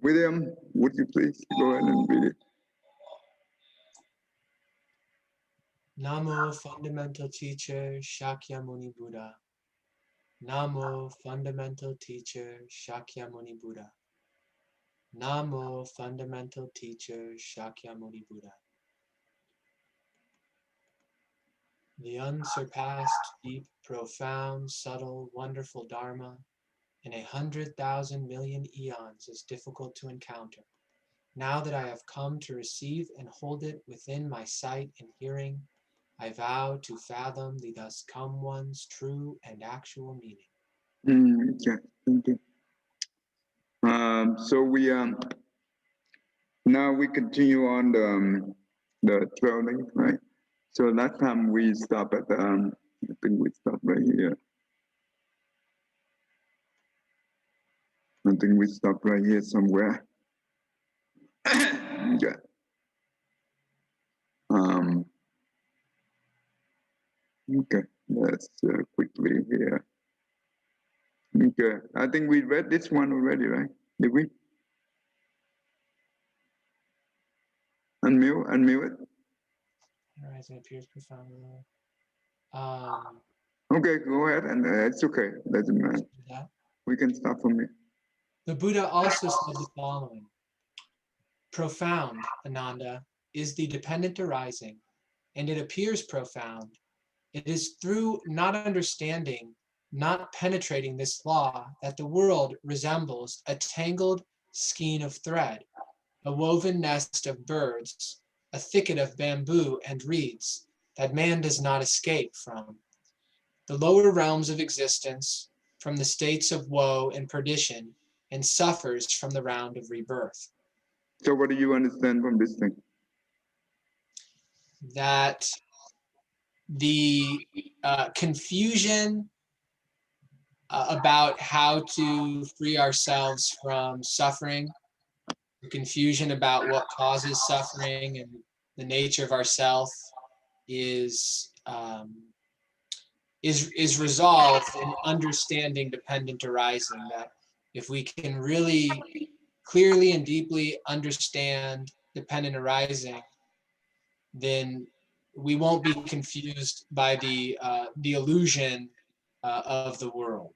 William, would you please go ahead and read it? Namo, fundamental teacher, Shakyamuni Buddha. Namo, fundamental teacher, Shakyamuni Buddha. Namo, fundamental teacher, Shakyamuni Buddha. The unsurpassed, deep, profound, subtle, wonderful Dharma in 100,000 million eons is difficult to encounter. Now that I have come to receive and hold it within my sight and hearing, I vow to fathom the thus come one's true and actual meaning. Okay, thank you. So we now we continue on the traveling, right? So last time we stopped at I think we stopped right here. I think we stopped right here somewhere. Yeah. Okay, let's quickly here. Okay, I think we read this one already, right? Did we? Unmute it. Horizon appears profoundly. Okay, go ahead, and it's okay. Doesn't matter. We can start from here. The Buddha also said the following: profound, Ananda, is the dependent arising, and it appears profound. It is through not understanding, not penetrating this law, that the world resembles a tangled skein of thread, a woven nest of birds, a thicket of bamboo and reeds that man does not escape from. The lower realms of existence, from the states of woe and perdition, and suffers from the round of rebirth. So what do you understand from this thing? That the confusion about how to free ourselves from suffering, the confusion about what causes suffering and the nature of ourself is resolved in understanding dependent arising. That if we can really clearly and deeply understand dependent arising, then we won't be confused by the illusion of the world.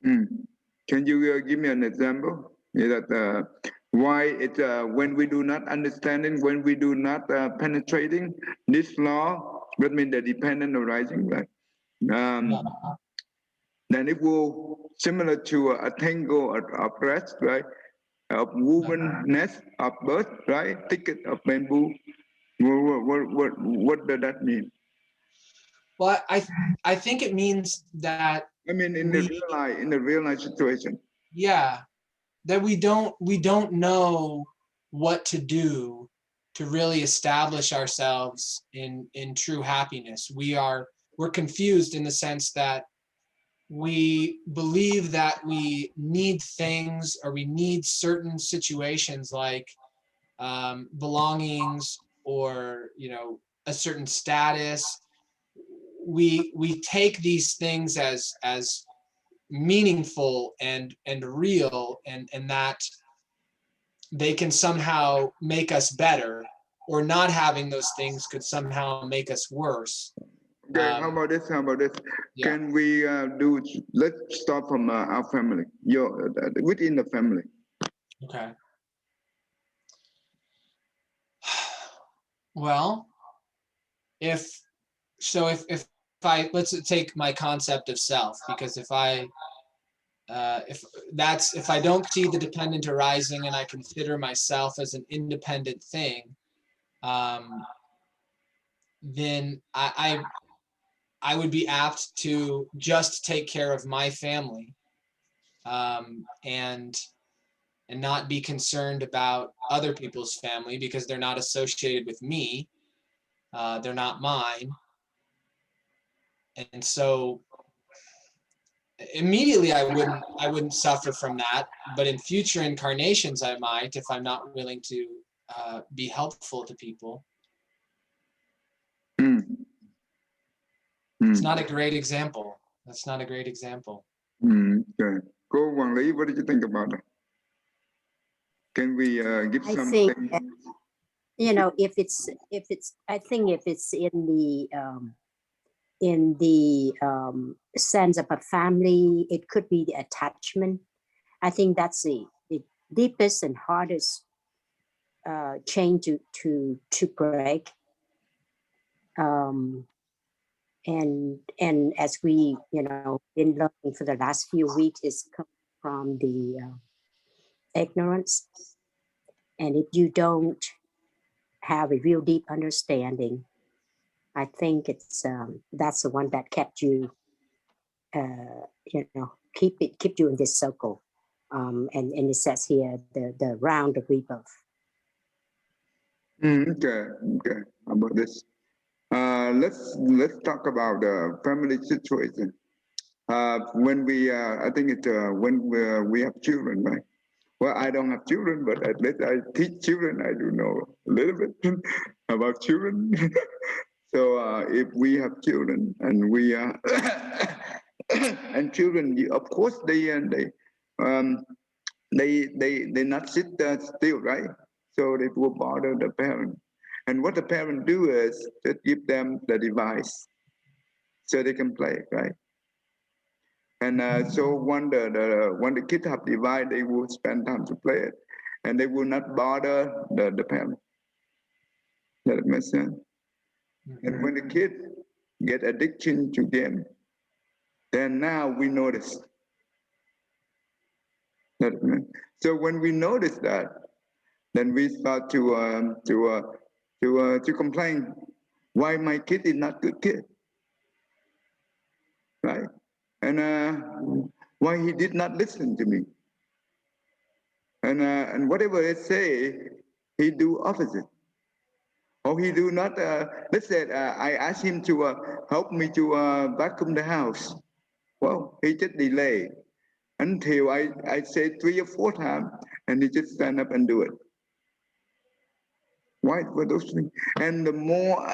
Can you give me an example? That why it when we do not understanding, when we do not penetrating this law, that means the dependent arising, right? Then it will similar to a tangle of threads, right? Of woven nest of bird, right? Thicket of bamboo. What does that mean? Well, I think it means that I mean in the real life situation. Yeah, that we don't know what to do to really establish ourselves in true happiness. We're confused in the sense that we believe that we need things, or we need certain situations like belongings, or a certain status. We take these things as meaningful and real, and that they can somehow make us better, or not having those things could somehow make us worse. Okay, how about this? Yeah. Can we do? Let's start from our family. Within the family. Okay. Well, if I let's take my concept of self, because if I don't see the dependent arising and I consider myself as an independent thing, then I would be apt to just take care of my family, and not be concerned about other people's family, because they're not associated with me. They're not mine. And so immediately I wouldn't suffer from that, but in future incarnations I might, if I'm not willing to be helpful to people. It's not a great example. That's not a great example. Okay. Go, Wang Li, what did you think about it? Can we give I something? think, you know, if it's, I think if it's in the sense of a family, it could be the attachment. I think that's the deepest and hardest chain to break. Um, and as we, you know, been learning for the last few weeks, is come from the ignorance. And if you don't have a real deep understanding, I think it's that's the one that kept you, you know, keep you in this circle. And it says here the round of rebirth. Okay, okay. How about this? Let's talk about the family situation. When we, I think it's when we have children, right? Well, I don't have children, but at least I teach children. I do know a little bit about children. So if we have children and we and children, of course um, they not sit still, right? So they will bother the parent. And what the parent do is just give them the device so they can play, right? And so when the kids have device, they will spend time to play it, and they will not bother the parent. Does that make sense? And when the kid get addiction to game, then now we notice. So when we notice that, then we start to complain why my kid is not good kid, right? And why he did not listen to me, and whatever I say, he do opposite, or he do not. Let's say I ask him to help me to vacuum the house. Well, he just delay until I say 3 or 4 times, and he just stand up and do it. Why for those things? And the more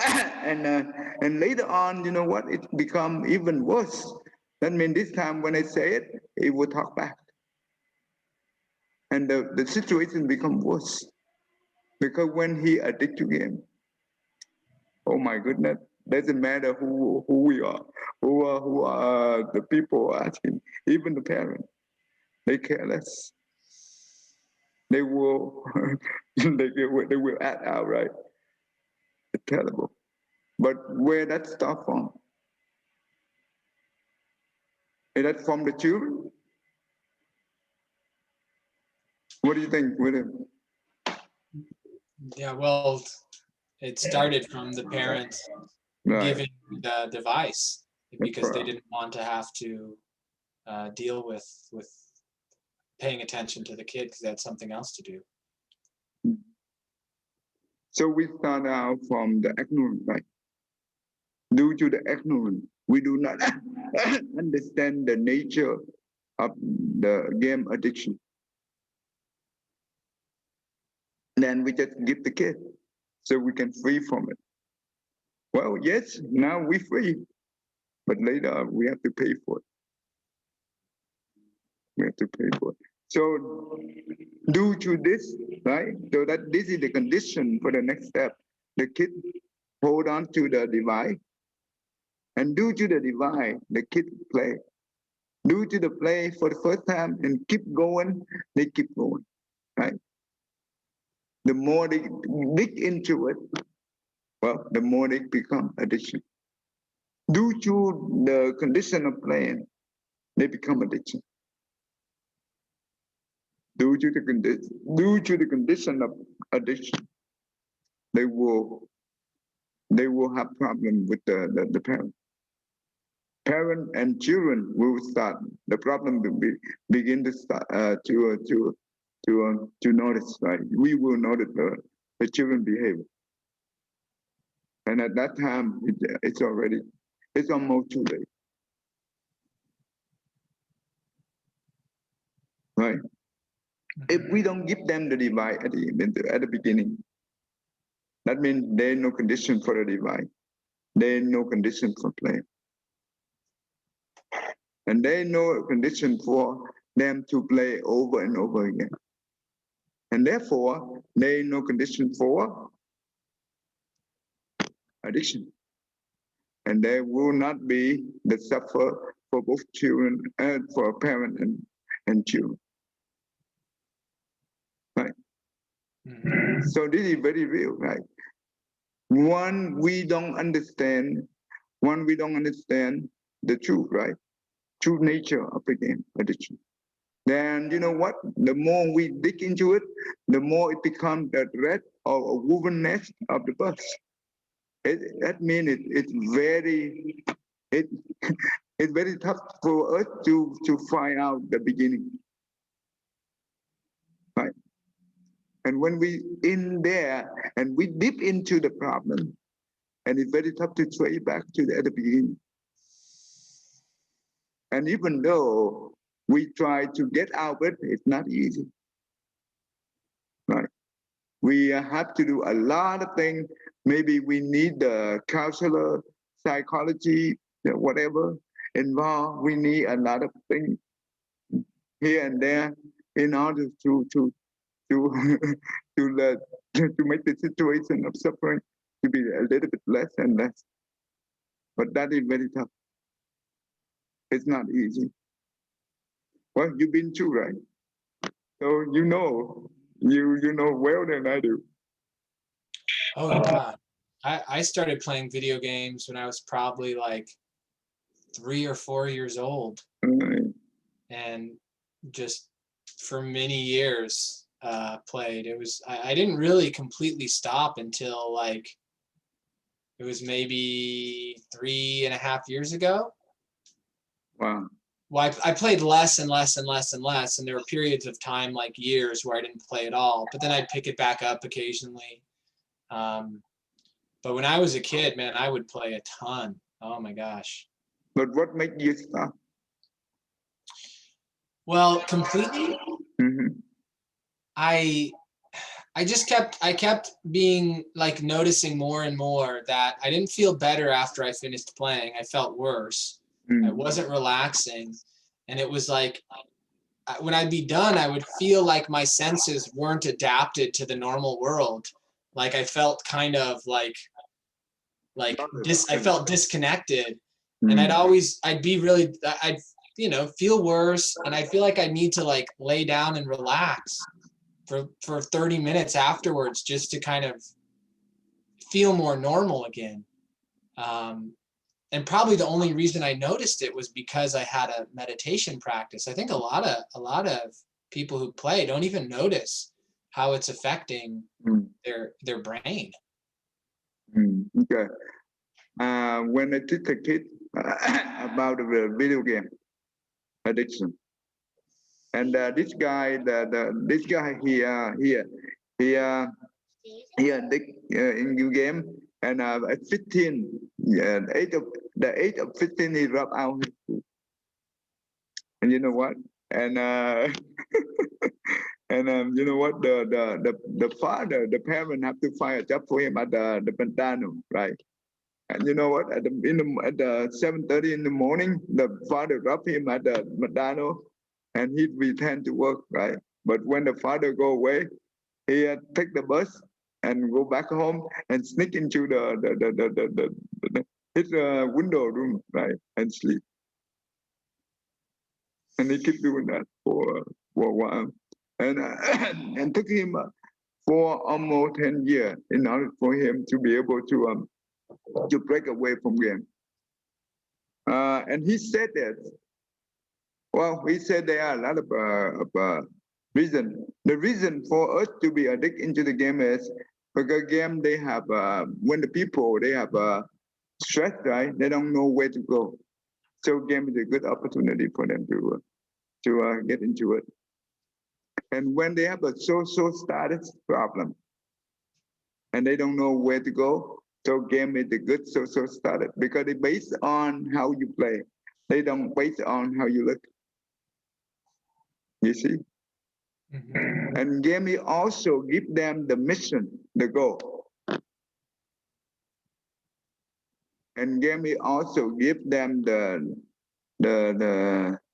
and later on, you know what? It become even worse. That means this time when I say it, he will talk back, and the situation become worse because when he addicted to game, oh my goodness, doesn't matter who we are, who are the people asking, even the parents, they care less. They will they will act out, right? It's terrible. But where that start from? Is that from the children? What do you think, William? Yeah, well, it started from the parents Right. giving the device because they right. didn't want to have to deal with paying attention to the kid because they had something else to do. So we start out from the ignorant, right? Due to the ignorant, we do not understand the nature of the game addiction. Then we just give the kid so we can free from it. Well, yes, now we free, but later we have to pay for it. We have to pay for it. So due to this, right? So that this is the condition for the next step. The kid hold on to the device, and due to the device, the kid play. Due to the play for the first time and keep going, they keep going, right? The more they dig into it, well, the more they become addiction. Due to the condition of playing, they become addiction. Due to the condition of addiction, they will have problem with the parent. Parent and children will start the problem will begin to start to notice. Right, we will notice the children behavior, and at that time it's almost too late. Right. If we don't give them the device at the beginning, that means there's no condition for the device. There's no condition for play. And there's no condition for them to play over and over again. And therefore, there is no condition for addiction. And there will not be the suffer for both children and for parent and children. Right? So this is very real, right? One, we don't understand the truth, right? True nature of the game, addiction. Then you know what? The more we dig into it, the more it becomes the thread or a woven nest of the bus. That means it's very it's very tough for us to find out the beginning, right? And when we in there and we dip into the problem, and it's very tough to trace back to the beginning. And even though we try to get out of it, it's not easy, right? We have to do a lot of things. Maybe we need the counselor, psychology, whatever involved. We need a lot of things here and there in order to to make the situation of suffering to be a little bit less and less. But that is very tough. It's not easy. Well, you've been through, right? So you know well than I do. Oh yeah. I started playing video games when I was probably like 3 or 4 years old, and just for many years played. It was I didn't really completely stop until like it was maybe 3.5 years ago. Wow. Well, I played less and less and less and less, and there were periods of time, like years, where I didn't play at all. But then I'd pick it back up occasionally. But when I was a kid, man, I would play a ton. Oh my gosh. But what made you stop? Well, completely. Mm-hmm. I kept being like noticing more and more that I didn't feel better after I finished playing. I felt worse. I wasn't relaxing, and it was like when I'd be done, I would feel like my senses weren't adapted to the normal world. Like I felt kind of like I felt disconnected, and I'd be really I'd feel worse, and I feel like I need to like lay down and relax for 30 minutes afterwards just to kind of feel more normal again. And probably the only reason I noticed it was because I had a meditation practice. I think a lot of people who play don't even notice how it's affecting their brain. Okay. When I teach a kid about the video game addiction, and this guy, he addict in new game, and at 15, the age of 15, he dropped out. And you know what? And you know what? The father, the parent have to find a job for him at the Pantano, right? And you know what? At 7:30 in the morning, the father dropped him at the McDonald's, and he returned to work, right? But when the father go away, he take the bus and go back home and sneak into his window room, right, and sleep. And he keep doing that for a while, and and took him for almost 10 years in order for him to be able to break away from game. And he said that. Well, he said there are a lot of reason. The reason for us to be addicted into the game is because game they have when the people they have stress, right? They don't know where to go. So game is a good opportunity for them to get into it. And when they have a social status problem and they don't know where to go, so game is a good social status because it's based on how you play. They don't based on how you look. You see? And game also give them the mission, the goal. And game also give them the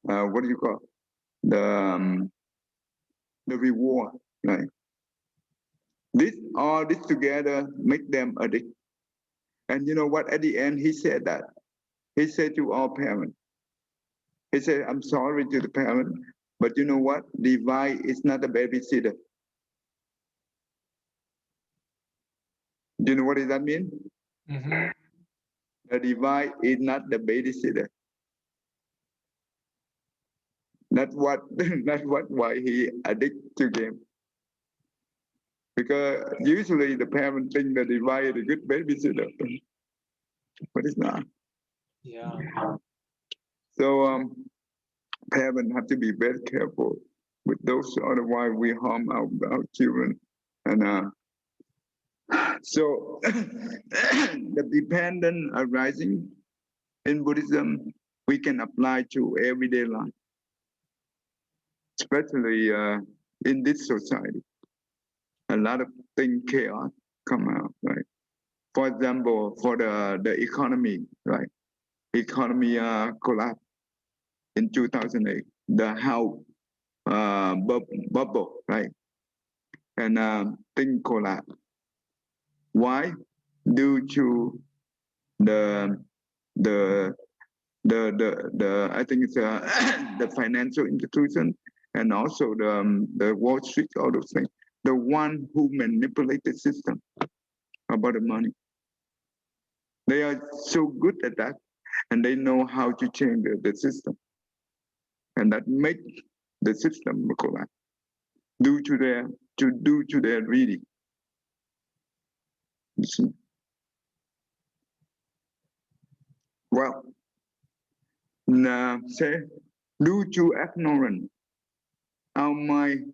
what do you call the reward, right? All this together make them addict. And you know what? At the end, he said that. He said to all parents, he said, I'm sorry to the parent, but you know what? Divine is not a babysitter. Do you know what does that mean? Mm-hmm. The divine is not the babysitter. That's what that's what why he addicted to game. Because usually the parent think the divine is a good babysitter, but it's not. Yeah. So parents have to be very careful with those, otherwise we harm our children. And so the dependent arising in Buddhism, we can apply to everyday life, especially in this society. A lot of things chaos come out, right? For example, for the economy, right? Economy collapsed in 2008. The house bubble, right? And thing collapsed. Why? Due to the the the I think it's the financial institution and also the Wall Street, all those things. The one who manipulate the system about the money. They are so good at that, and they know how to change the system, and that make the system collapse due to their reading. You see? Well, say due to ignorance, our mind,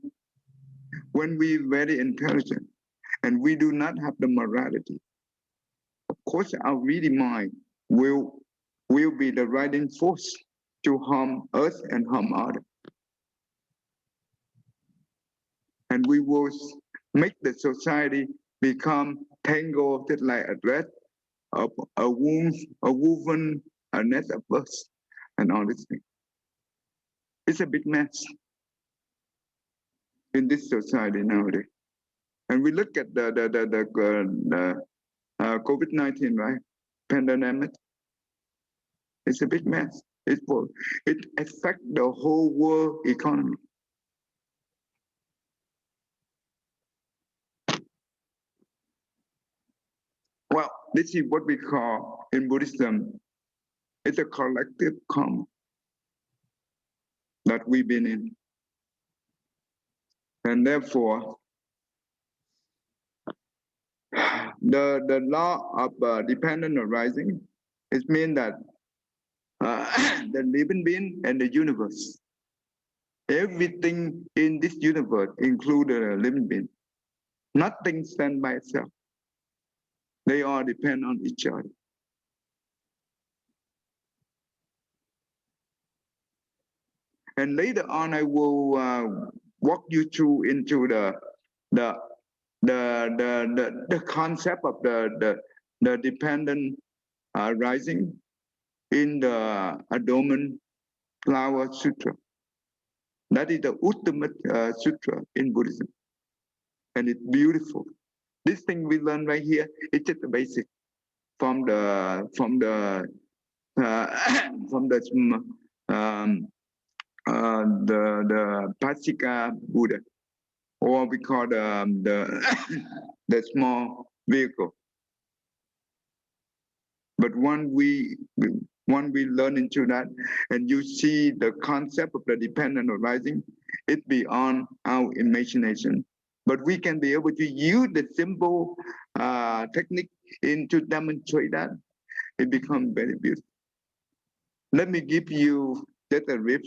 when we very intelligent and we do not have the morality, of course our reading mind will be the driving force to harm us and harm others. And we will make the society become tangled just like a thread of a woven a net of us and all this thing. It's a big mess in this society nowadays. And we look at the COVID-19, right? Pandemic. It's a big mess. It affects the whole world economy. Well, this is what we call in Buddhism, it's a collective karma that we've been in. And therefore, the law of dependent arising, it means that the living being and the universe, everything in this universe, including the living being, nothing stands by itself. They all depend on each other. And later on, I will walk you through into the concept of the dependent rising in the Adornment Flower Sutra. That is the ultimate sutra in Buddhism, and it's beautiful. This thing we learn right here, it's just the basic from the from the from the Pasika Buddha, or we call the small vehicle. But when we learn into that, and you see the concept of the dependent arising, it's beyond our imagination. But we can be able to use the simple technique to demonstrate that. It becomes very beautiful. Let me give you just a brief.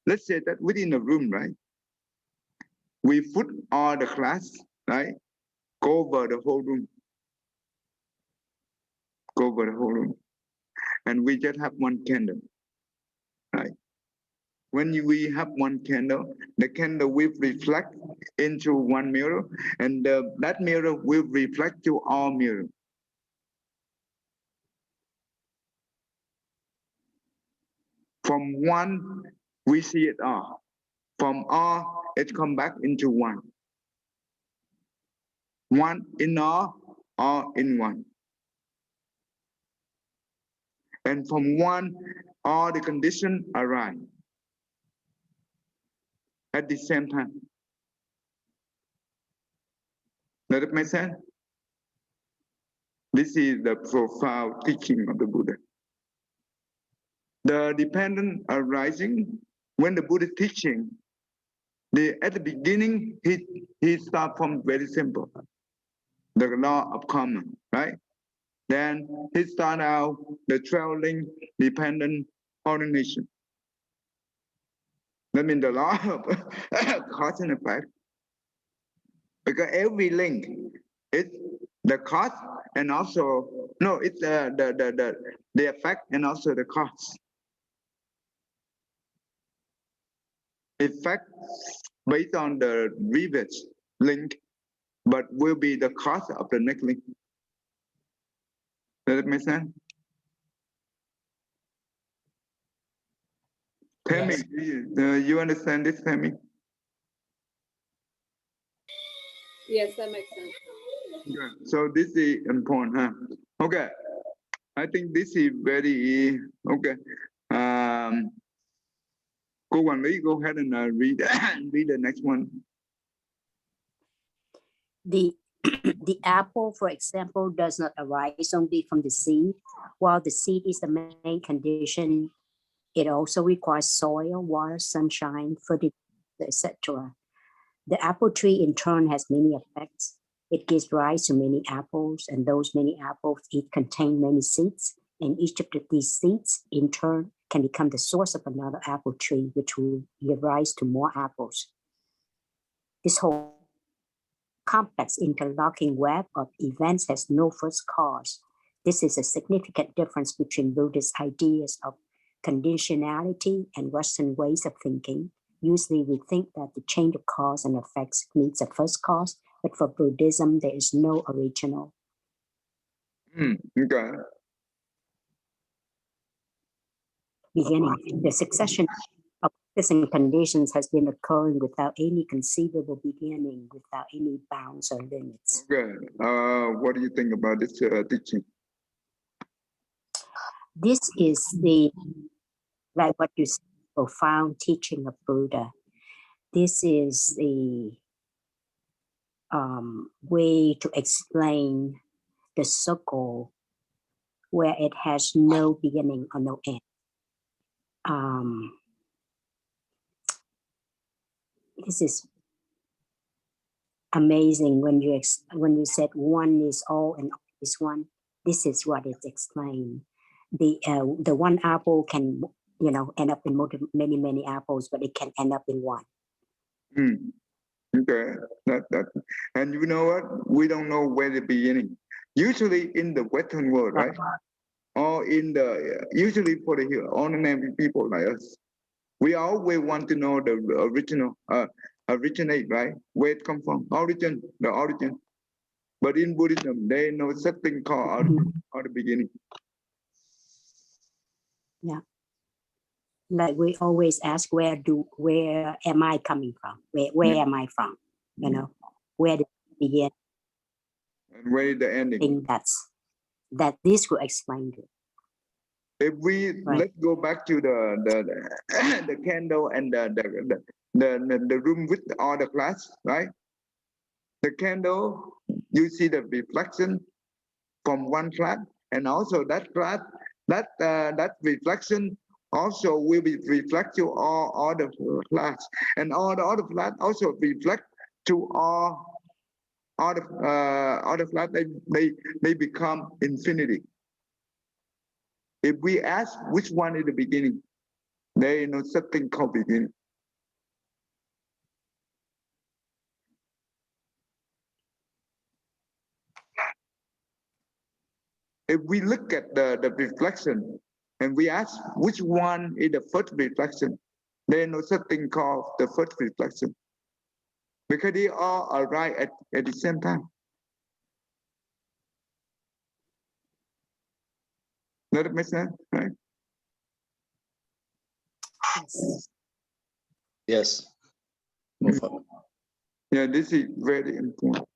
Let's say that within a room, right? We put all the class, right? Cover the whole room. Cover the whole room. And we just have one candle, right? When we have one candle, the candle will reflect into one mirror, and that mirror will reflect to all mirrors. From one, we see it all. From all, it comes back into one. one in all in one. And from one, all the conditions arise at the same time. Does it make sense? This is the profound teaching of the Buddha. The dependent arising, when the Buddha teaching, at the beginning, he start from very simple, the law of karma, right? Then he start out the traveling dependent origination. That means the law of cause and effect. Because every link is the cause and also, no, it's the effect and also the cause. Effect based on the previous link, but will be the cause of the next link. Does it make sense? Tammy, Yes. you understand this, Tammy? Yes, that makes sense. Yeah. So this is important, huh? Okay. I think this is very okay. Cô quản lý, go ahead and read read the next one. The the apple, for example, does not arise only from the seed. While the seed is the main condition, it also requires soil, water, sunshine, fertilizer, etc. The apple tree in turn has many effects. It gives rise to many apples, and those many apples each contain many seeds, and each of these seeds in turn can become the source of another apple tree, which will give rise to more apples. This whole complex interlocking web of events has no first cause. This is a significant difference between Buddhist ideas of conditionality and Western ways of thinking. Usually we think that the chain of cause and effects needs a first cause, but for Buddhism, there is no original. Okay. Beginning. The succession of present conditions has been occurring without any conceivable beginning, without any bounds or limits. Okay. What do you think about this teaching? This is the, like what you said, profound teaching of Buddha. This is the way to explain the circle where it has no beginning or no end. This is amazing when you said one is all and all is one. This is what it's explained. The one apple can end up in many apples, but it can end up in one. Okay, that, and you know what? We don't know where the beginning. Usually in the Western world, right? Or in the usually for the ordinary people like us, we always want to know the original, originate, right? Where it come from, origin, the origin. But in Buddhism, they know such thing called origin or the beginning. Yeah. Like we always ask, where am I coming from? Where am I from? Where did it begin? And where is the ending? I think that this will explain it. If we let's go back to the candle and the room with all the glass, right? The candle, you see the reflection from one flat, and also that flat, that reflection also will be reflect to all the flats, and all the other flat also reflect to all the flat. They become infinity. If we ask which one is the beginning, there is no such thing called beginning. If we look at the reflection and we ask which one is the first reflection, there is no such thing called the first reflection, because they all arrive at the same time. Does that make sense, right? Yes. No problem. Yeah, this is very important.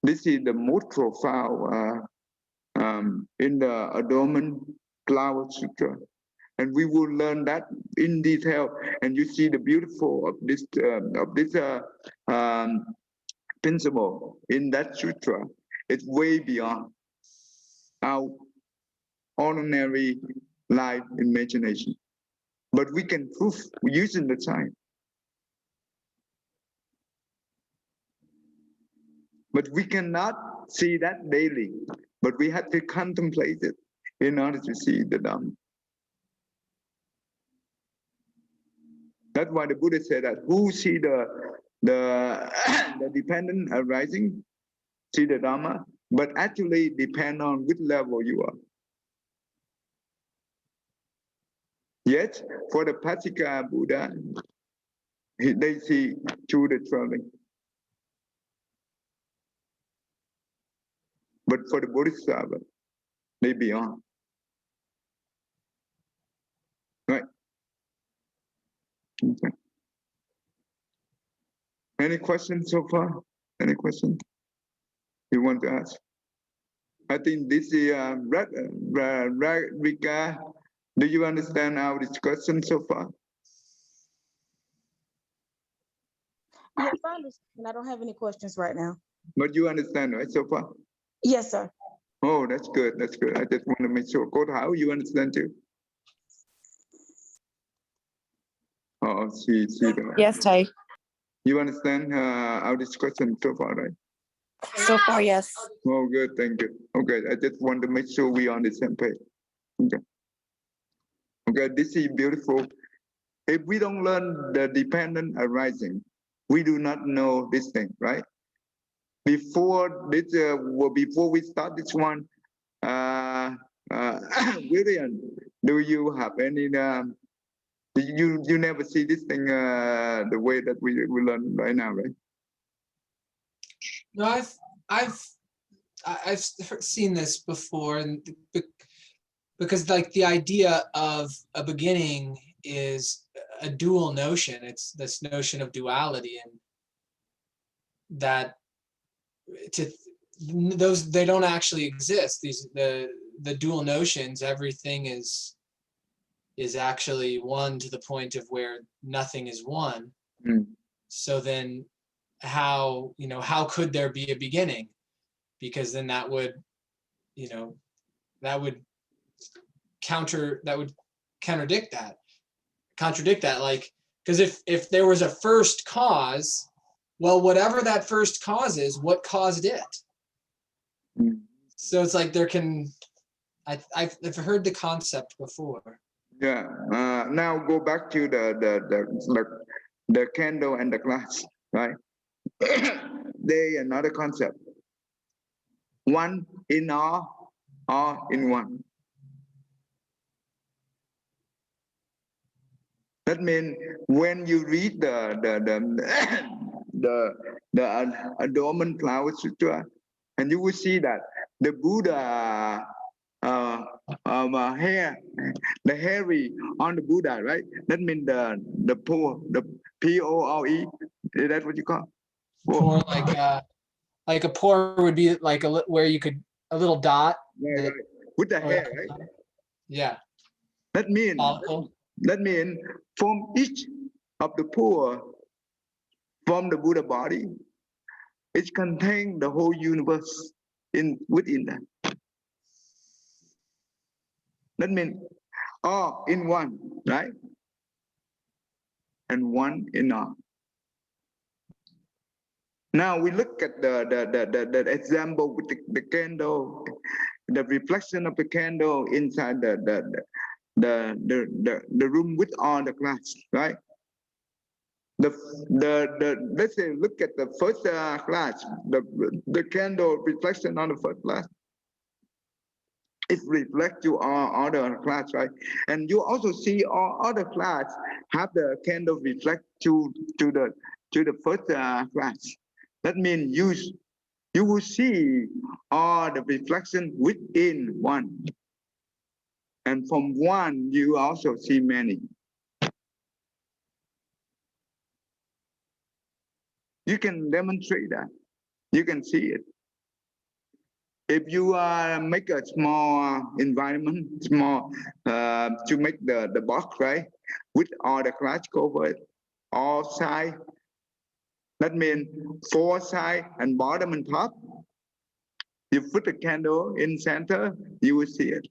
This is the most profound in the Adornment Flower Sutra. And we will learn that in detail. And you see the beautiful of this principle in that sutra. It's way beyond our ordinary life imagination. But we can prove using the science. But we cannot see that daily. But we have to contemplate it in order to see the Dhamma. That's why the Buddha said that who see the dependent arising, see the Dhamma, but actually depend on which level you are. Yet, for the Pasika Buddha, they see through the traveling. But for the Bodhisattva, they beyond. Right? Okay. Any questions so far? Any questions you want to ask? I think this is Rika. Do you understand our discussion so far? Yes, I understand. I don't have any questions right now. But you understand, right, so far? Yes, sir. Oh, that's good. That's good. I just want to make sure. Code, how you understand too? Oh, see that. Yes, Thầy. You understand our discussion so far, right? So far, yes. Oh, good. Thank you. Okay, I just want to make sure we are on the same page. Okay. Okay, this is beautiful. If we don't learn the dependent arising, we do not know this thing, right? Before this, before we start this one, William, do you have any? You never see this thing the way that we learn right now, right? No, I've seen this before, and because like the idea of a beginning is a dual notion. It's this notion of duality, and that they don't actually exist. The dual notions, everything is actually one to the point of where nothing is one. Mm. So then how could there be a beginning? Because then that would contradict that, like, because if there was a first cause, well, whatever that first cause is, what caused it? Mm. So it's like I've heard the concept before. Yeah. Now go back to the candle and the glass, right? They another concept. One in all in one. That means when you read the Adornment Flower Sutra, and you will see that the Buddha hair, the hairy on the Buddha, right? That means the pore, the P-O-R-E. Is that what you call? Pore, like a pore would be like where you could a little dot. Right. With the hair, right? Yeah. That means from each of the pore from the Buddha body, it contains the whole universe within that. That means all in one, right? And one in all. Now we look at the example with the candle, the reflection of the candle inside the room with all the glass, right? Let's say look at the first glass, the candle reflection on the first glass. It reflects to all other glass, right? And you also see all other glass have the candle reflect to the first glass. That means you will see all the reflection within one. And from one, you also see many. You can demonstrate that. You can see it. If you make a small environment, small to make the box, right, with all the glass cover, all side, that means 4 side and bottom and top. You put the candle in center, you will see it.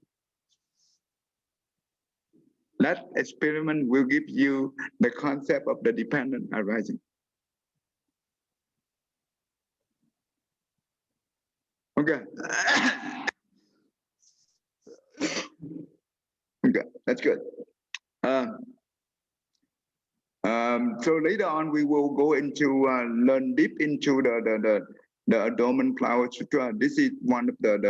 That experiment will give you the concept of the dependent arising. Okay. Okay, that's good. So later on, we will go into learn deep into the Adornment Flower Sutra. This is one of this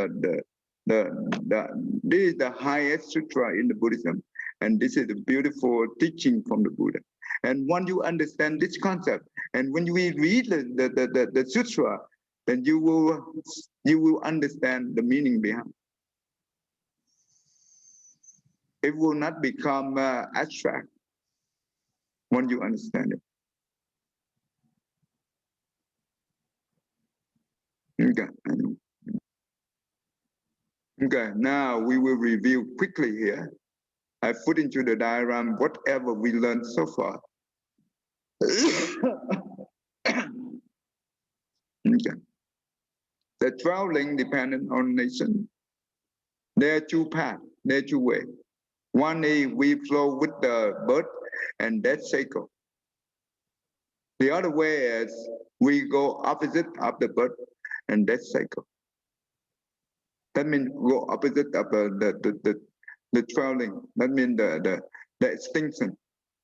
is the highest sutra in the Buddhism, and this is the beautiful teaching from the Buddha. And once you understand this concept, and when you read the sutra, then you will understand the meaning behind. It will not become abstract when you understand it. Okay, I know. Okay, now we will review quickly here. I put into the diagram whatever we learned so far. Okay. The 12 link dependent on nation. There are 2 paths, there are 2 ways. One is we flow with the birth and death cycle. The other way is we go opposite of the birth and death cycle. That means go opposite of the 12 link. That means the extinction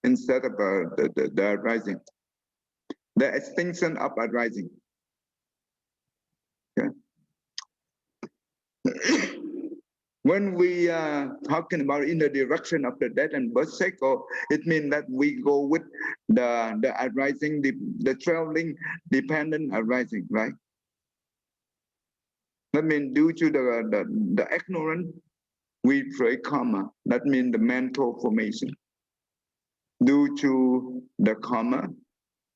instead of the rising. The extinction of arising. Okay. When we are talking about in the direction of the death and birth cycle, it means that we go with the arising, the 12 link dependent arising, right? That means due to the ignorance, we create karma. That means the mental formation. Due to the karma,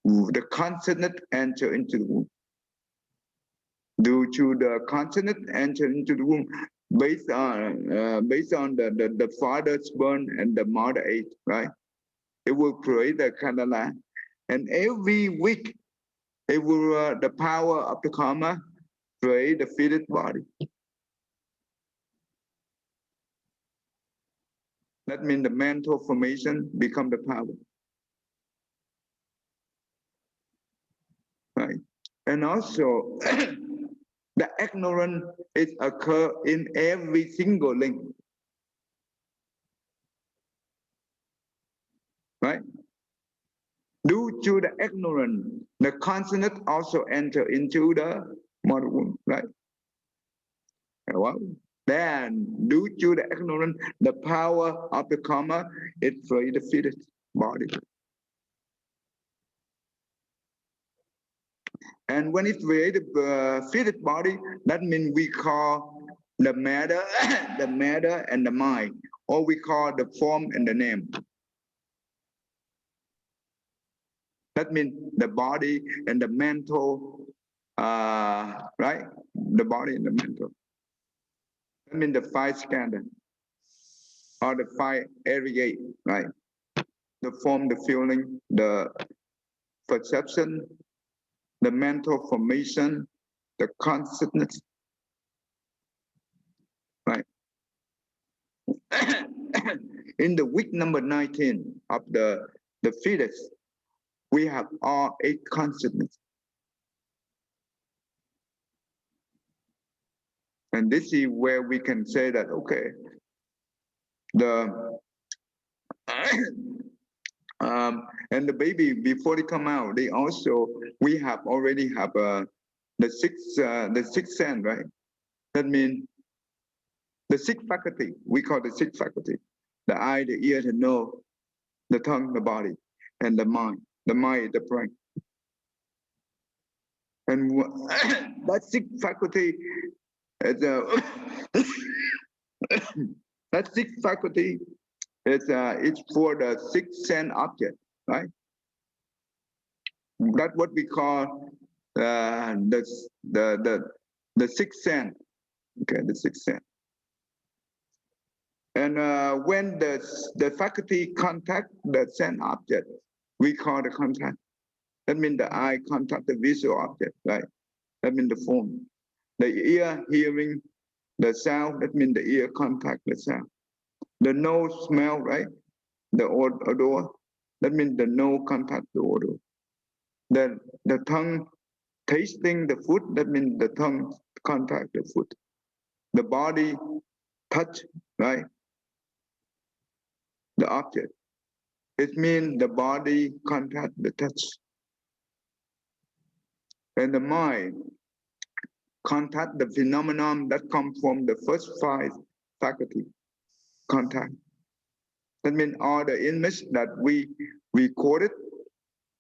the consonant enter into the womb. Due to the consonant enter into the womb, based on the father's burn and the mother ate, right? It will create the kandala, and every week it will the power of the karma create the fitted body. That means the mental formation become the power. Right? And also, the ignorance is occur in every single link. Right? Due to the ignorance, the consonant also enter into the mother womb, right? Well, then, due to the ignorance, the power of the karma, it creates the fitted body. And when it creates the fitted body, that means we call the matter, the matter and the mind, or we call the form and the name. That means the body and the mental, right? The body and the mental. That means the 5 skandha, or the 5 area, right? The form, the feeling, the perception, the mental formation, the consciousness, right? In the week number 19 of the fetus, we have all 8 consciousness. And this is where we can say that, okay, and the baby, before they come out, they also, we already have the sixth sense, right? That means the 6th faculty, we call the 6th faculty, the eye, the ear, the nose, the tongue, the body, and the mind. The mind is the brain. And that 6th faculty is that 6th faculty is it's for the 6th sense object, right? That's what we call the 6th sense. Okay, the sixth sense. And when the faculty contact the sense object, we call the contact. That means the eye contact the visual object, right? That means the form. The ear hearing the sound, that means the ear contact the sound. The nose smell, right? The odor, that means the nose contact the odor. The tongue tasting the food, that means the tongue contact the food. The body touch, right? The object. It means the body contact the touch. And the mind contact the phenomenon that come from the first five faculty contact. That means all the image that we recorded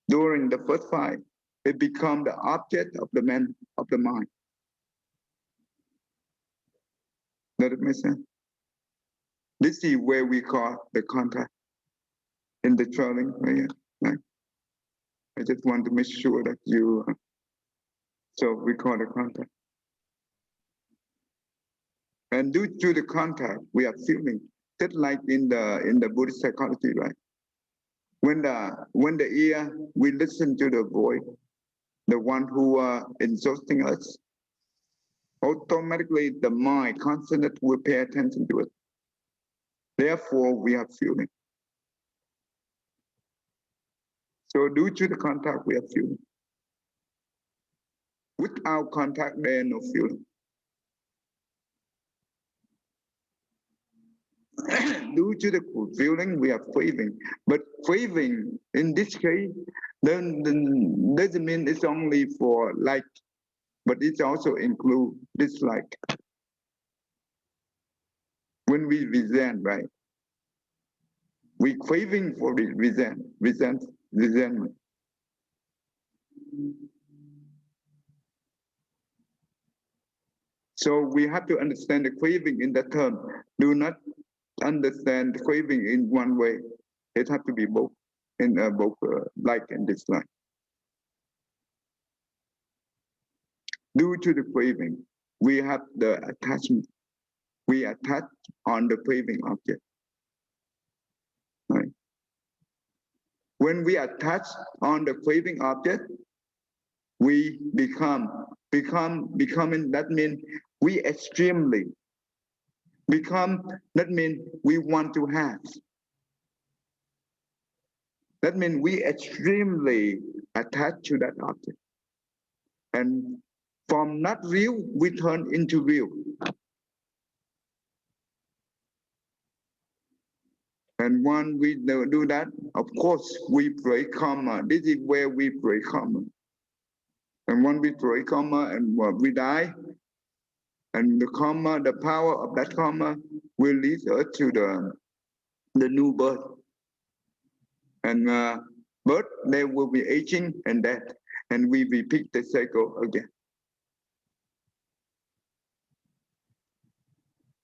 during the first five, it become the object of the mind. Does it make sense? This is where we call the contact in the traveling right here, right? I just want to make sure that you, so we call the contact. And due to the contact, we are feeling, just like in the Buddhist psychology, right? When the ear, we listen to the voice, the one who are insulting us, automatically the mind constantly will pay attention to it. Therefore, we are feeling. So due to the contact, we are feeling. Without contact, there is no feeling. Due to the feeling, we are craving. But craving, in this case, then doesn't mean it's only for like, but it also includes dislike. When we resent, right? We craving for resentment. So we have to understand the craving in that term. Do not understand the craving in one way. It has to be both, in both like and dislike. Due to the craving, we have the attachment. We attach on the craving object. Right? When we attach on the craving object, we becoming, that means we extremely become, that means we want to have. That means we extremely attached to that object. And from not real, we turn into real. And when we do that, of course, we break karma. This is where we break karma. And when we break karma and we die, and the karma, the power of that karma will lead us to the new birth. And birth, there will be aging and death. And we repeat the cycle again.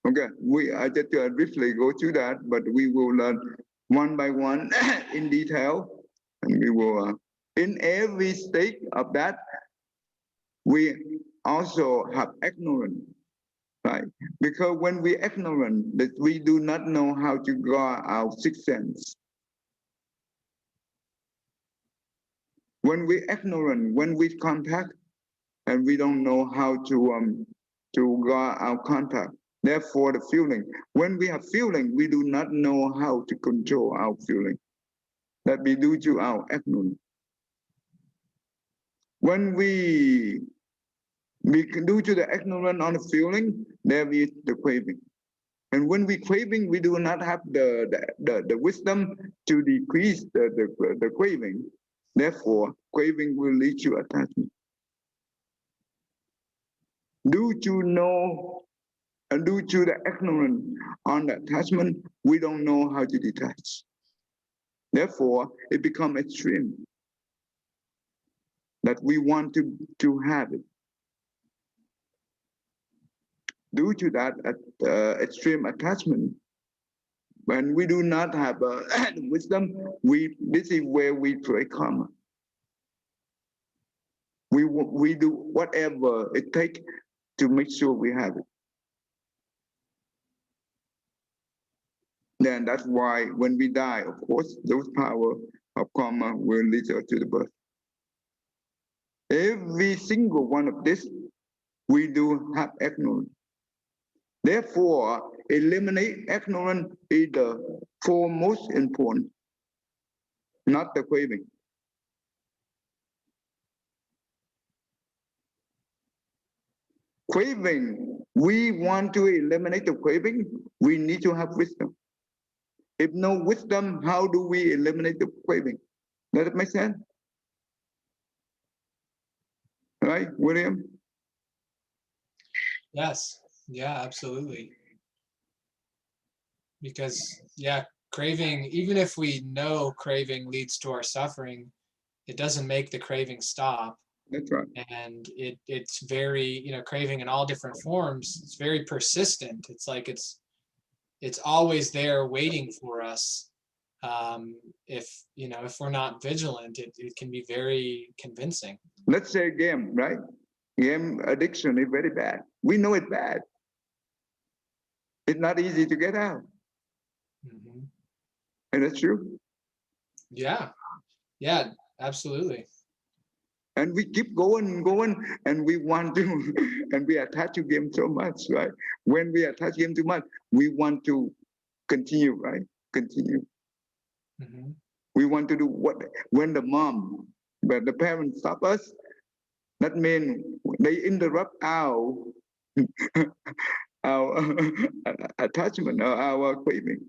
Okay, I just briefly go through that, but we will learn one by one in detail. And we will, in every state of that, we also have ignorance, right? Because when we ignorant, that we do not know how to guard our sixth sense. When we ignorant, when we contact, and we don't know how to guard our contact. Therefore, the feeling. When we have feeling, we do not know how to control our feeling. That be due to our ignorance. When we due to the ignorance on the feeling, there is the craving. And when we craving, we do not have the wisdom to decrease the craving. Therefore, craving will lead to attachment. Due to the ignorance on the attachment, we don't know how to detach. Therefore, it becomes extreme that we want to have it. Due to that extreme attachment, when we do not have wisdom, this is where we break karma. We do whatever it takes to make sure we have it. then that's why when we die, of course, those power of karma will lead us to the birth. Every single one of this, we do have ignorance. Therefore, eliminate ignorance is the foremost important, not the craving. Craving, we want to eliminate the craving, we need to have wisdom. If no wisdom, how do we eliminate the craving? Does it make sense? Right, William? Yes. Yeah, absolutely. Because, yeah, craving, even if we know craving leads to our suffering, it doesn't make the craving stop. That's right. And it's very, craving in all different forms, it's very persistent. It's like it's always there waiting for us. If we're not vigilant, it can be very convincing. Let's say game, right? Game addiction is very bad. We know it's bad. It's not easy to get out. Mm-hmm. And that's true. Yeah, absolutely. And we keep going, and we want to, and we attach to game so much, right? When we attach game too much, we want to continue, right? Continue. Mm-hmm. We want to do what, when the parents stop us, that means they interrupt our our attachment, our craving,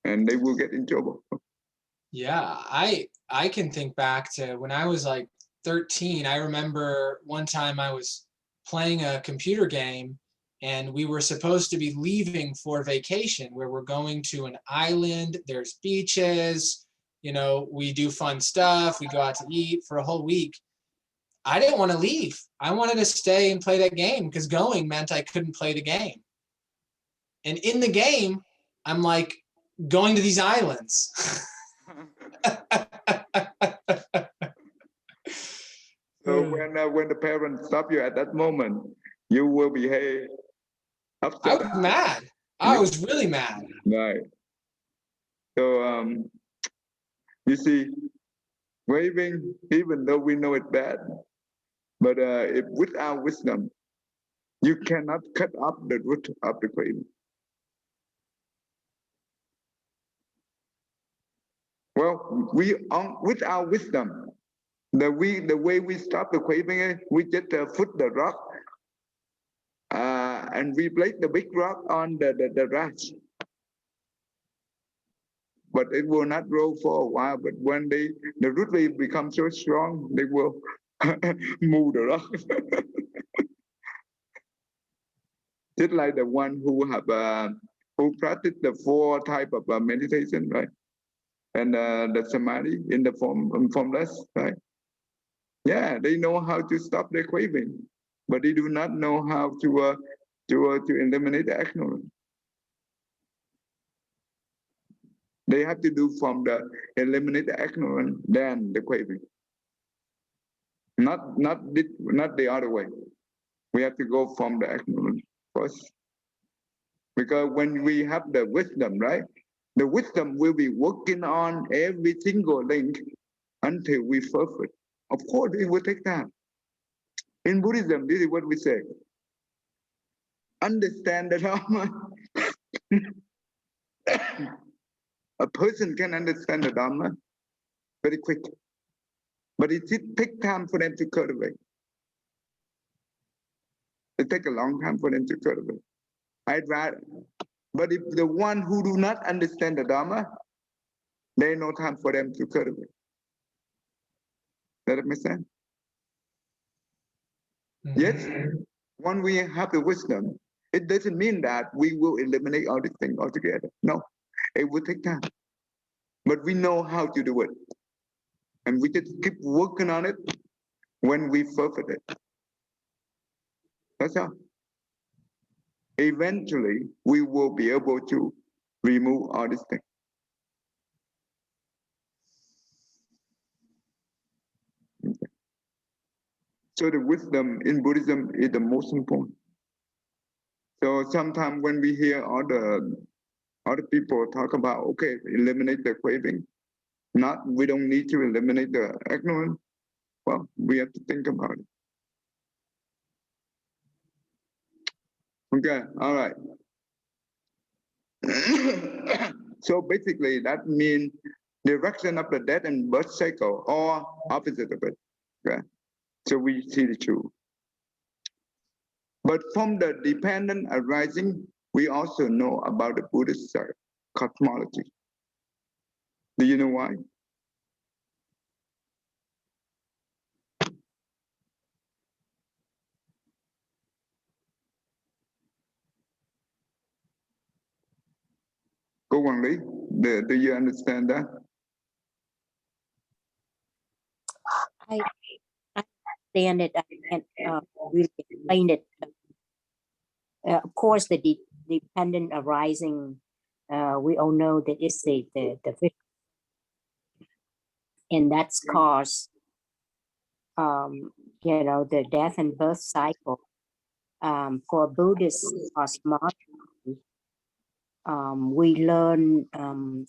and they will get in trouble. Yeah, I can think back to when I was like 13. I remember one time I was playing a computer game and we were supposed to be leaving for vacation where we're going to an island, there's beaches, we do fun stuff, we go out to eat for a whole week. I didn't want to leave. I wanted to stay and play that game because going meant I couldn't play the game. And in the game, I'm like going to these islands. So when the parents stop you at that moment, you will behave upset. I was mad. I was really mad. Right. So you see, craving, even though we know it's bad, but if without wisdom, you cannot cut off the root of the craving. Well, with our wisdom, the way we stop the craving is we just put the rock and we place the big rock on the rash. But it will not grow for a while. But when the root will become so strong, they will move the rock. Just like the one who who practice the 4 type of meditation, right? And the samadhi in the formless, right? Yeah, they know how to stop their craving, but they do not know how to eliminate the ignorance. They have to do from the eliminate the ignorance, then the craving. Not the other way. We have to go from the ignorance first. Because when we have the wisdom, right? The wisdom will be working on every single link until we perfect. Of course, it will take time. In Buddhism, this is what we say. Understand the Dharma. A person can understand the Dharma very quick. But it takes time for them to cultivate. It takes a long time for them to cultivate. I'd rather. But if the one who do not understand the Dharma, there is no time for them to cultivate. Does that make sense? Mm-hmm. Yes, when we have the wisdom, it doesn't mean that we will eliminate all these things altogether. No, it will take time. But we know how to do it. And we just keep working on it when we perfect it. That's all. Eventually, we will be able to remove all these things. Okay. So the wisdom in Buddhism is the most important. So sometimes when we hear all the Other people talk about, okay, eliminate the craving. Not, we don't need to eliminate the ignorance. Well, we have to think about it. Okay, all right. So basically, that means direction of the death and birth cycle, or opposite of it. Okay, so we see the truth. But from the dependent arising, we also know about the Buddhist cosmology. Do you know why? Cô Hoàng Lý, do you understand that? I understand it. I can't really explain it. Of course, the dependent arising, we all know that it's the and that's caused, you know, the death and birth cycle. For Buddhist cosmology, we learn,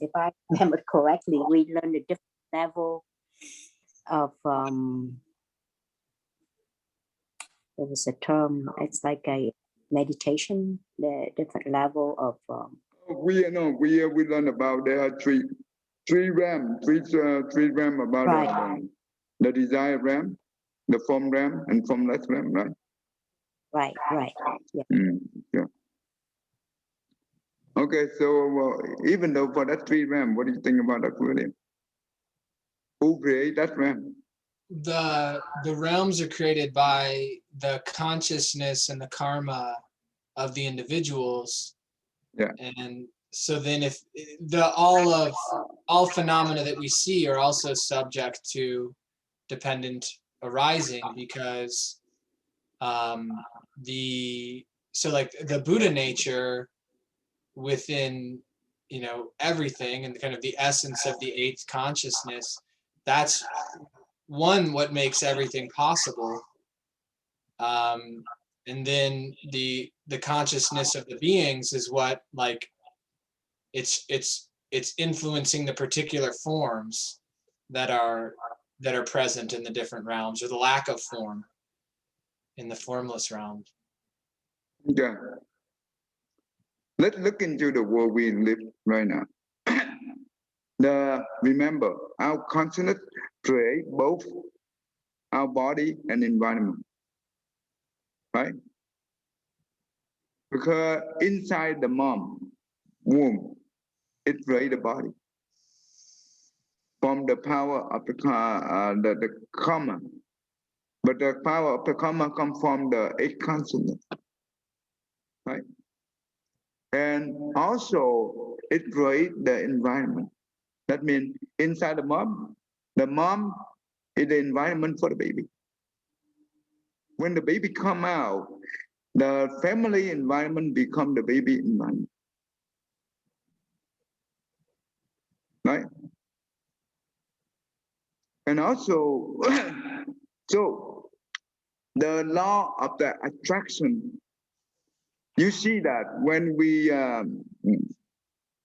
if I remember correctly, we learn a different level of, there was a term, it's like a meditation, the different level of. We know, we learn about there are three realms, three realms about Right. the desire realm, the form realm, and formless realm, right? Right. Yeah. Yeah. Okay, so even though for that three realm, what do you think about that, William? Who created that realm? The realms are created by the consciousness and the karma of the individuals. Yeah. And so then if all phenomena that we see are also subject to dependent arising, because like the Buddha nature within, you know, everything, and kind of the essence of the eighth consciousness, that's what makes everything possible. And then the consciousness of the beings is what, like, it's influencing the particular forms that are present in the different realms, or the lack of form in the formless realm. Yeah. Let's look into the world we live right now. Remember, our consciousness create both our body and environment, right? Because inside the mom womb, it create the body from the power of the karma. But the power of the karma comes from the eight consciousness, right? And also it creates the environment. That means inside the mom is the environment for the baby. When the baby come out, the family environment become the baby environment, right? And also, so the law of the attraction, you see that when we,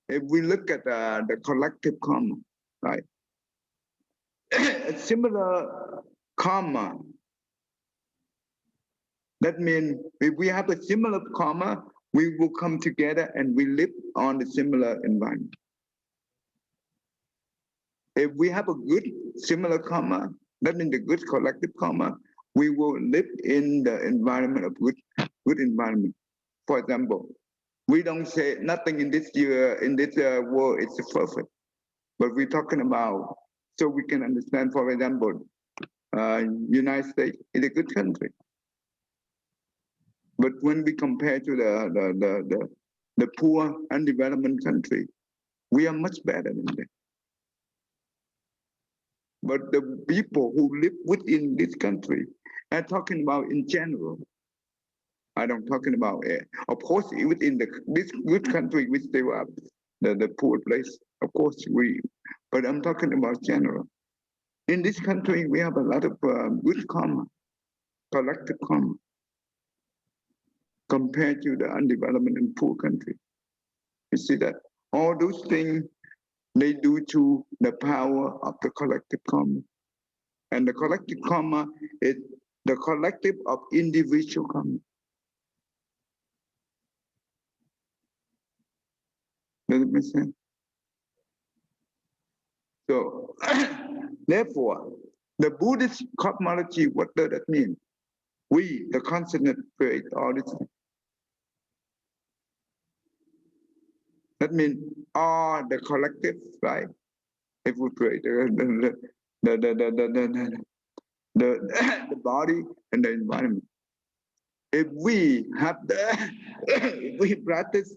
if we look at the collective karma, right? A similar karma. That means if we have a similar karma, we will come together and we live on the similar environment. If we have a good similar karma, that means the good collective karma, we will live in the environment of good environment. For example, we don't say nothing in this world is perfect, but we're talking about, so we can understand. For example, United States is a good country, but when we compare to the poor undeveloped country, we are much better than them. But the people who live within this country, I'm talking about in general. I don't talking about, of course, within this good country, which they were the poor place. Of course, but I'm talking about general. In this country, we have a lot of good karma, collective karma, compared to the undeveloped and poor country. You see that? All those things they do to the power of the collective karma. And the collective karma is the collective of individual karma. Does it make sense? So, therefore, the Buddhist cosmology, what does that mean? We, the consciousness, create all this. That means all the collective, right? If we create the the body and the environment. If we have the, if we practice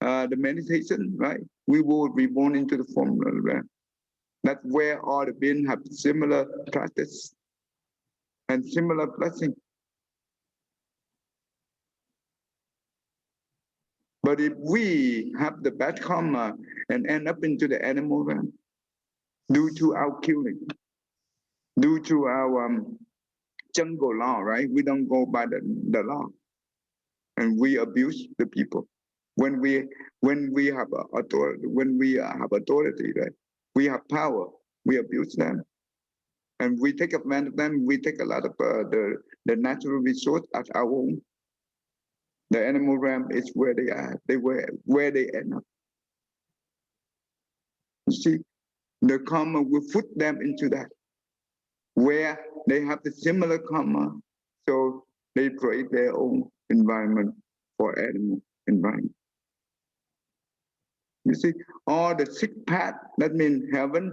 the meditation, right? We will be born into the form of the realm. That's where all the beings have similar practice and similar blessing. But if we have the bad karma and end up into the animal realm due to our killing, due to our jungle law, right? We don't go by the law, and we abuse the people. When we have authority, right? We have power, we abuse them, and we take advantage of them. We take a lot of the natural resource at our own. The animal realm is where they are. Where they end up. You see, the karma will put them into that, where they have the similar karma, so they create their own environment for animal environment. You see, all the six paths, that means heaven,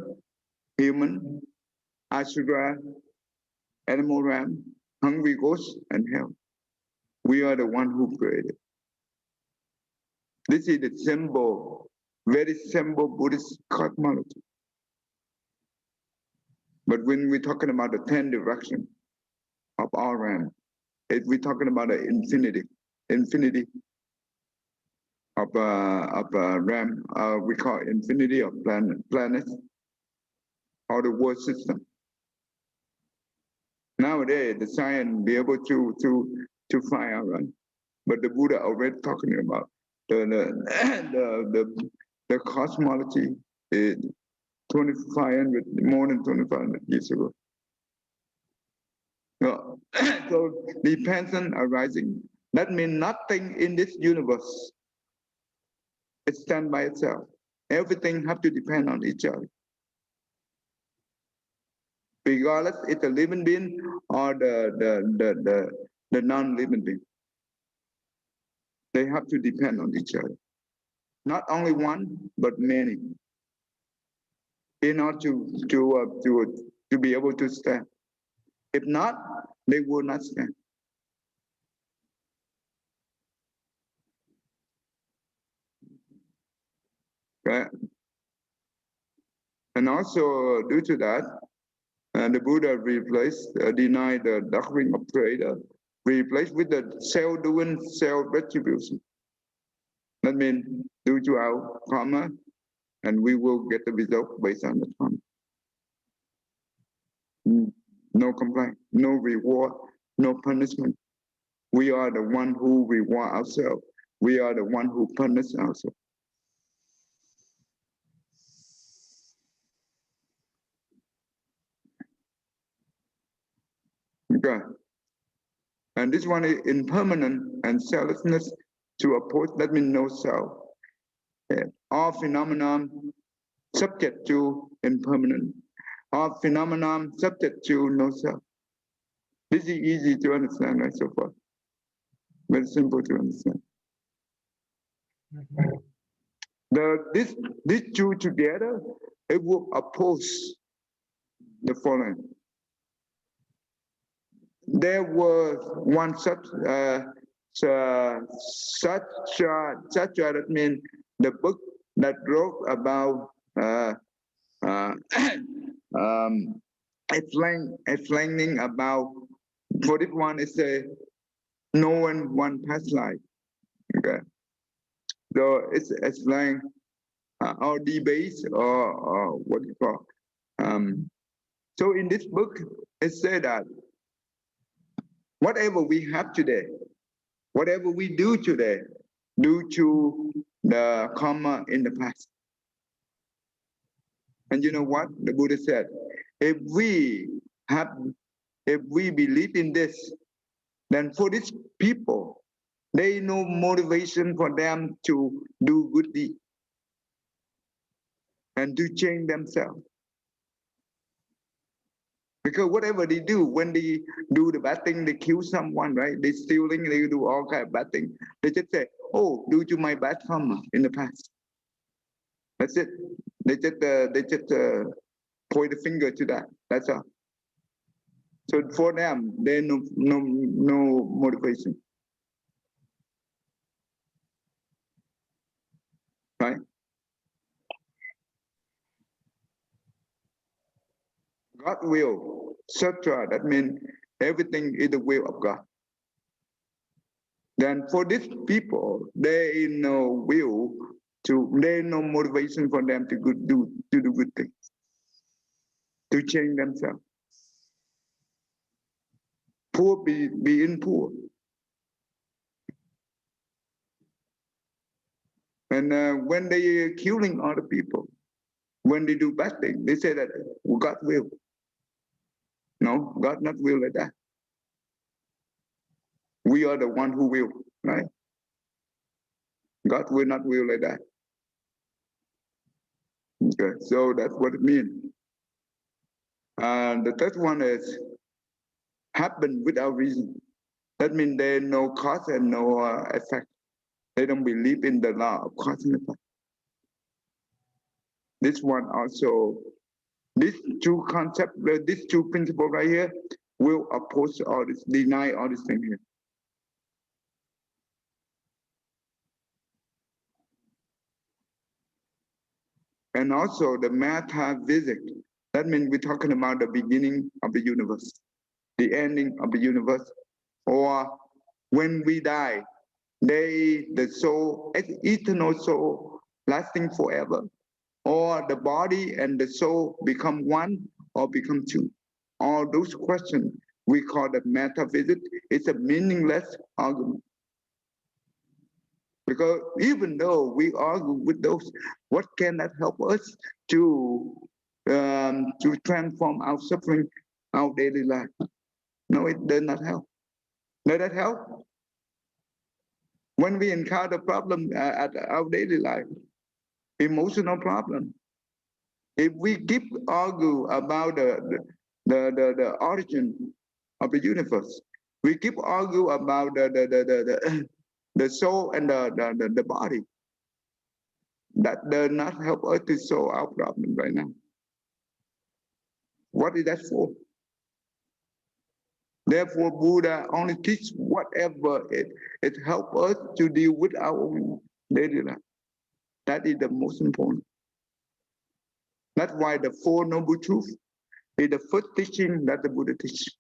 human, asura, animal realm, hungry ghost, and hell. We are the one who created. This is the symbol, very simple Buddhist cosmology. But when we're talking about the 10 directions of our realm, we're talking about the infinity of realm. We call infinity of planets or the world system. Nowadays, the science be able to find out, right? But the Buddha already talking about the cosmology is 2,500, more than 2,500 years ago. So dependence arising. That means nothing in this universe is stand by itself. Everything have to depend on each other. Regardless, it's a living being or the non-living being. They have to depend on each other. Not only one, but many. In order to be able to stand. If not, they will not stand. Right? And also due to that, the Buddha denied the doctrine of Creator, replaced with the self-doing, self-retribution. That means due to our karma, and we will get the result based on the karma. No complaint, no reward, no punishment. We are the one who reward ourselves. We are the one who punish ourselves. Okay. And this one is impermanent and selflessness to oppose, that means no self. All phenomenon subject to impermanent. All phenomenon subject to no self. This is easy to understand, right, so far. Very simple to understand. These two together, it will oppose the following. There was one such that means the book that wrote about explaining about, for this one is a knowing one past life. Okay, so it's explain our debates or what you call. So in this book, it said that whatever we have today, whatever we do today, due to the karma in the past. And you know what? The Buddha said, if we believe in this, then for these people, there is no motivation for them to do good deed and to change themselves. Because whatever they do, when they do the bad thing, they kill someone, right? They stealing, they do all kind of bad things. They just say, oh, due to my bad karma in the past. That's it. They just point the finger to that. That's all. So for them, there's no motivation. Right? God will, sutra, that means everything is the will of God. Then for these people, there is no will there is no motivation for them to do good things, to change themselves. Poor being poor. And when they are killing other people, when they do bad things, they say that God will. No, God not will like that. We are the one who will, right? God will not will like that. Okay, so that's what it means. And the third one is happen without reason. That means there's no cause and no effect. They don't believe in the law of cause and effect. This one also, these two concepts, these two principles right here will oppose all this, deny all this thing here. And also the metaphysics. That means we're talking about the beginning of the universe, the ending of the universe, or when we die, the soul, eternal soul, lasting forever, or the body and the soul become one or become two. All those questions we call the metaphysics. It's a meaningless argument. Because even though we argue with those, what can that help us to transform our suffering, our daily life? No, it does not help. Does that help? When we encounter problem at our daily life, emotional problem, if we keep argue about the origin of the universe, we keep argue about the soul and the body, that does not help us to solve our problem right now. What is that for? Therefore, Buddha only teach whatever it helps us to deal with our own daily life. That is the most important. That's why the Four Noble Truths is the first teaching that the Buddha teaches.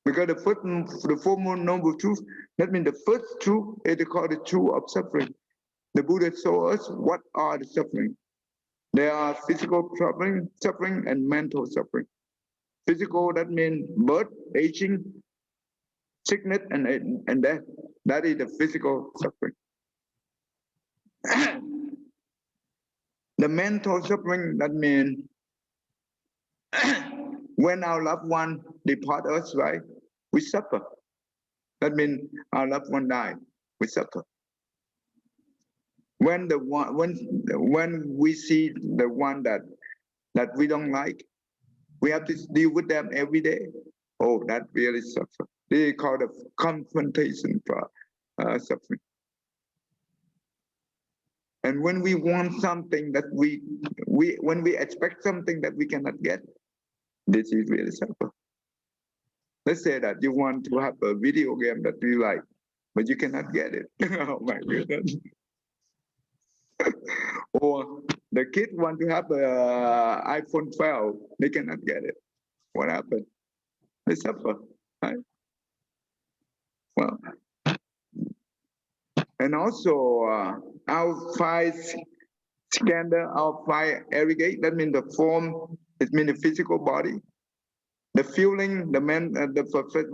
Because the Four Noble Truths, that means the first truth is called the truth of suffering. The Buddha showed us what are the suffering. There are physical suffering and mental suffering. Physical, that means birth, aging, sickness, and death. That is the physical suffering. The mental suffering, that means when our loved one depart us, right, we suffer. That means our loved one died, we suffer. When we see the one that we don't like, we have to deal with them every day. Oh, that really suffer. They call it confrontation for suffering. And when we want something that when we expect something that we cannot get, this is really suffer. Let's say that you want to have a video game that you like, but you cannot get it. Oh my goodness. Or the kid want to have a iPhone 12, they cannot get it. What happened? They suffer, right? Well, and also our five skandha, our five aggregate, that means the form, it means the physical body, the feeling, the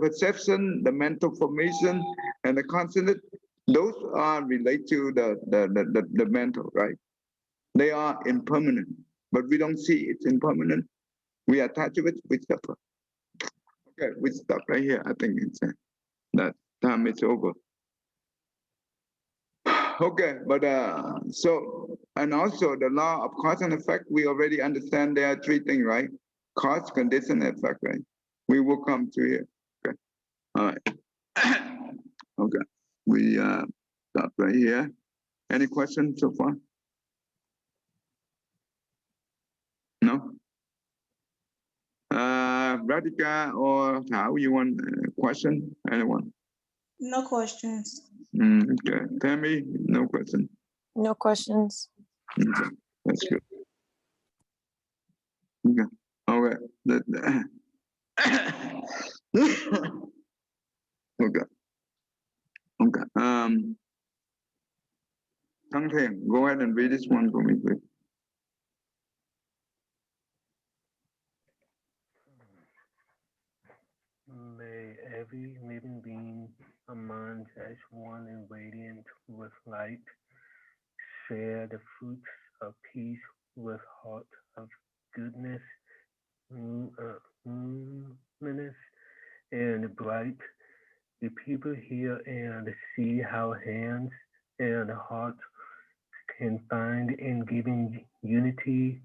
perception, the mental formation, and the consonant, Those are related to the mental, right? They are impermanent, but we don't see it's impermanent. We attach to it, we suffer. Okay, we stop right here. I think it's that time is over. Okay, but so, and also the law of cause and effect, we already understand there are three things, right? Cause, condition, effect, right? We will come to here. Okay, all right. Okay, we stop right here. Any questions so far? No? Radhika or Thao, you want a question? Anyone? No questions. Okay, Tammy, no question. No questions. Okay, that's good. Okay, okay. Okay, okay. Thang Theng, go ahead and read this one for me, please. May every living being among as one and radiant with light share the fruits of peace with heart of goodness, luminous and bright. The people hear and see how hands and hearts can find in giving unity.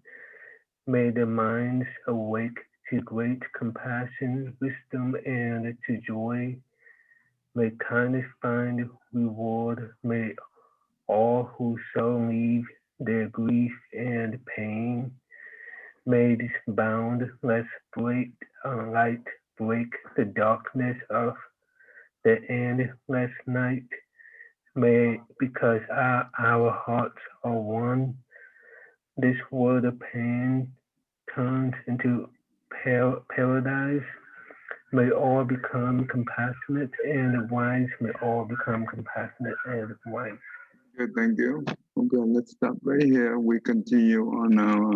May the minds awake to great compassion, wisdom, and to joy. May kindness find reward. May all who so leave their grief and pain. May this boundless light break the darkness of the endless night. May, because our hearts are one, this world of pain turns into paradise. May all become compassionate and wise. May all become compassionate and wise. Good, thank you. Okay, let's stop right here. We continue on our